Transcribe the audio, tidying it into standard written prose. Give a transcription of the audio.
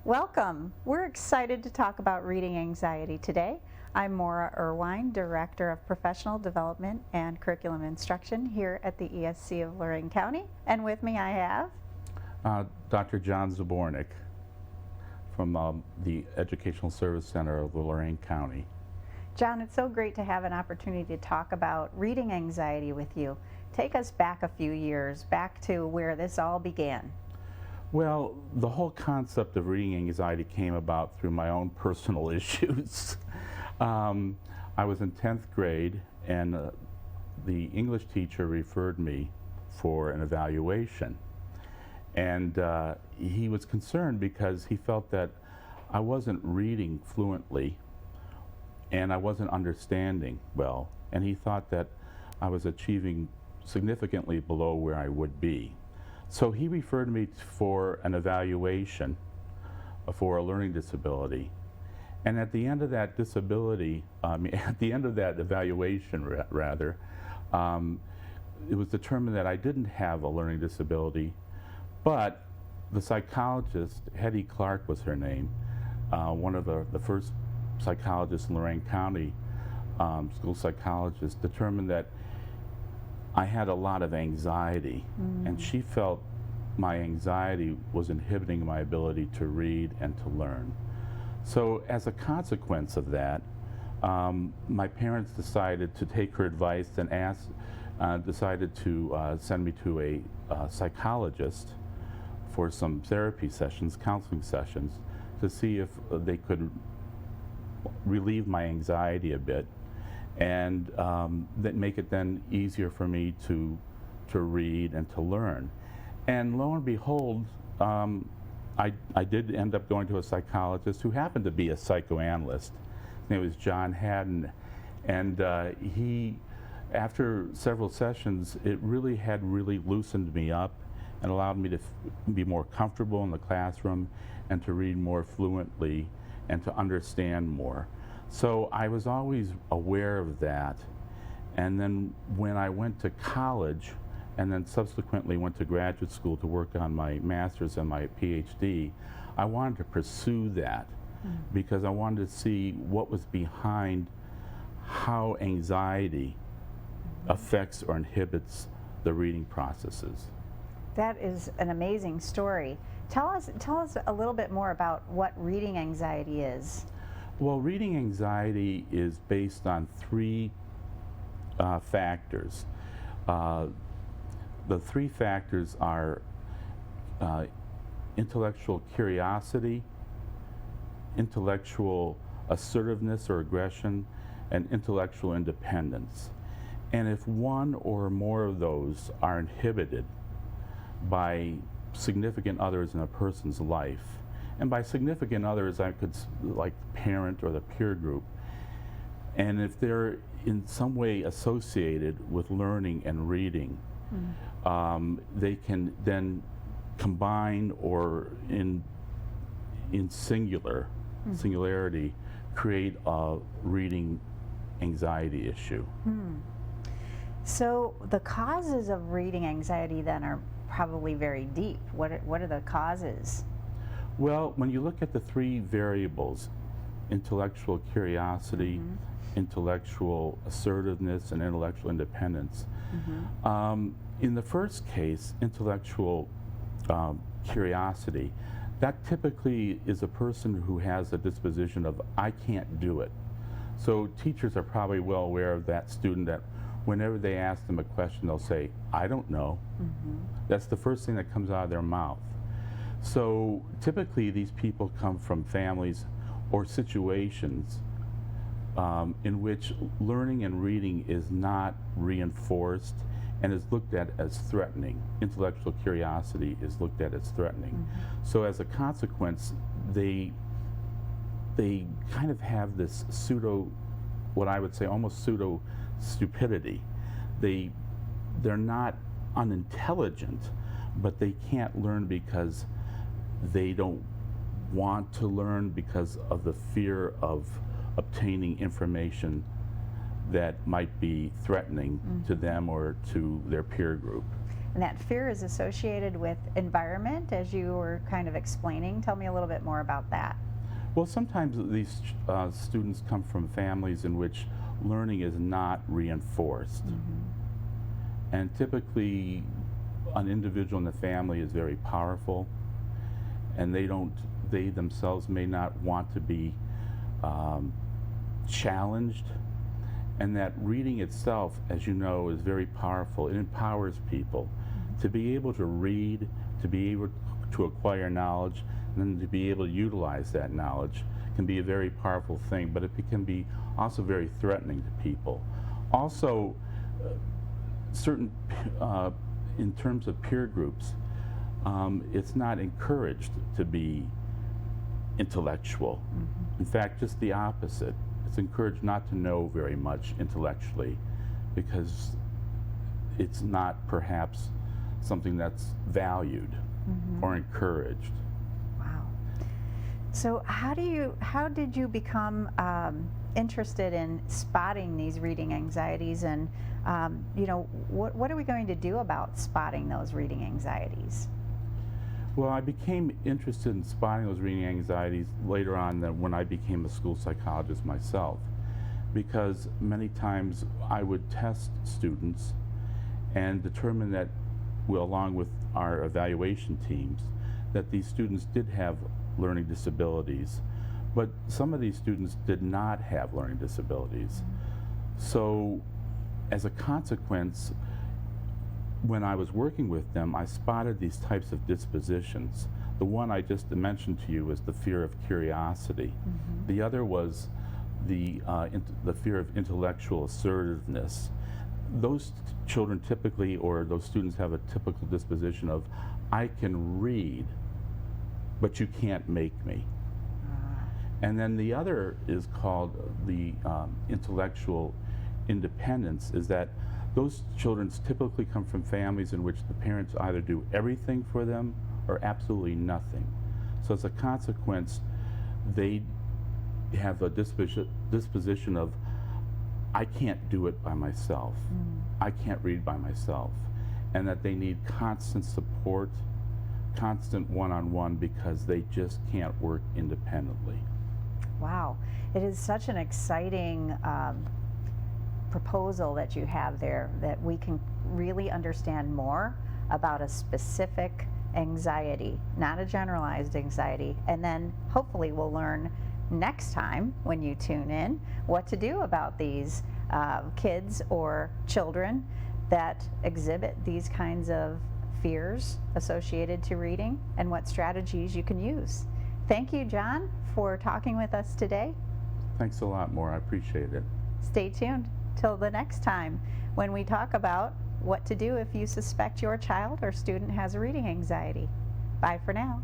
Welcome. We're excited to talk about reading anxiety today. I'm Maura Irwine, Director of Professional Development and Curriculum Instruction here at the ESC of Lorain County. And with me I have Dr. John Zbornik from the Educational Service Center of Lorain County. John, it's so great to have an opportunity to talk about reading anxiety with you. Take us back a few years, back to where this all began. Well, the whole concept of reading anxiety came about through my own personal issues. I was in 10th grade and the English teacher referred me for an evaluation. And he was concerned because he felt that I wasn't reading fluently and I wasn't understanding well. And he thought that I was achieving significantly below where I would be. So he referred me for an evaluation for a learning disability. And at the end of that disability, at the end of that evaluation rather, it was determined that I didn't have a learning disability, but the psychologist, Hetty Clark was her name, one of the first psychologists in Lorain County, school psychologist, determined that I had a lot of anxiety, and she felt my anxiety was inhibiting my ability to read and to learn. So as a consequence of that, my parents decided to take her advice and decided to send me to a psychologist for some therapy sessions, counseling sessions, to see if they could relieve my anxiety a bit and that make it then easier for me to read and to learn. And lo and behold, I did end up going to a psychologist who happened to be a psychoanalyst. His name was John Haddon, and he, after several sessions, it had really loosened me up and allowed me to be more comfortable in the classroom and to read more fluently and to understand more. So I was always aware of that. And then when I went to college and then subsequently went to graduate school to work on my master's and my PhD, I wanted to pursue that because I wanted to see what was behind how anxiety affects or inhibits the reading processes. That is an amazing story. Tell us a little bit more about what reading anxiety is. Well, reading anxiety is based on three factors. The three factors are intellectual curiosity, intellectual assertiveness or aggression, and intellectual independence. And if one or more of those are inhibited by significant others in a person's life, and by significant others, I could, like the parent or the peer group. And if they're in some way associated with learning and reading, they can then combine or in singularity, create a reading anxiety issue. So the causes of reading anxiety then are probably very deep. What are the causes? Well, when you look at the three variables, intellectual curiosity, intellectual assertiveness, and intellectual independence, in the first case, intellectual curiosity, that typically is a person who has a disposition of, I can't do it. So teachers are probably well aware of that student that whenever they ask them a question, they'll say, I don't know. That's the first thing that comes out of their mouth. So typically these people come from families or situations in which learning and reading is not reinforced and is looked at as threatening. Intellectual curiosity is looked at as threatening. So as a consequence, they kind of have this pseudo, what I would say almost pseudo stupidity. They're not unintelligent, but they can't learn because they don't want to learn because of the fear of obtaining information that might be threatening to them or to their peer group. And that fear is associated with environment, as you were kind of explaining. Tell me a little bit more about that. Well, sometimes these students come from families in which learning is not reinforced. And typically, an individual in the family is very powerful, and they themselves may not want to be challenged. And that reading itself, as you know, is very powerful. It empowers people to be able to read, to be able to acquire knowledge, and then to be able to utilize that knowledge can be a very powerful thing, but it can be also very threatening to people. Also, certain, in terms of peer groups, it's not encouraged to be intellectual. In fact, just the opposite. It's encouraged not to know very much intellectually because it's not perhaps something that's valued or encouraged. Wow. So how did you become interested in spotting these reading anxieties, and what are we going to do about spotting those reading anxieties? Well, I became interested in spotting those reading anxieties later on when I became a school psychologist myself, because many times I would test students and determine that, well, along with our evaluation teams, that these students did have learning disabilities, but some of these students did not have learning disabilities. So as a consequence, when I was working with them, I spotted these types of dispositions. The one I just mentioned to you was the fear of curiosity. The other was the fear of intellectual assertiveness. Those children typically, or those students, have a typical disposition of, I can read, but you can't make me. And then the other is called the intellectual independence, is that those children typically come from families in which the parents either do everything for them or absolutely nothing. So as a consequence, they have a disposition of, I can't do it by myself. I can't read by myself. And that they need constant support, constant one-on-one, because they just can't work independently. Wow. It is such an exciting proposal that you have there, that we can really understand more about a specific anxiety, not a generalized anxiety, and then hopefully we'll learn next time when you tune in what to do about these kids or children that exhibit these kinds of fears associated to reading, and what strategies you can use. Thank you, John, for talking with us today. Thanks a lot, Maura. I appreciate it. Stay tuned till the next time when we talk about what to do if you suspect your child or student has reading anxiety. Bye for now.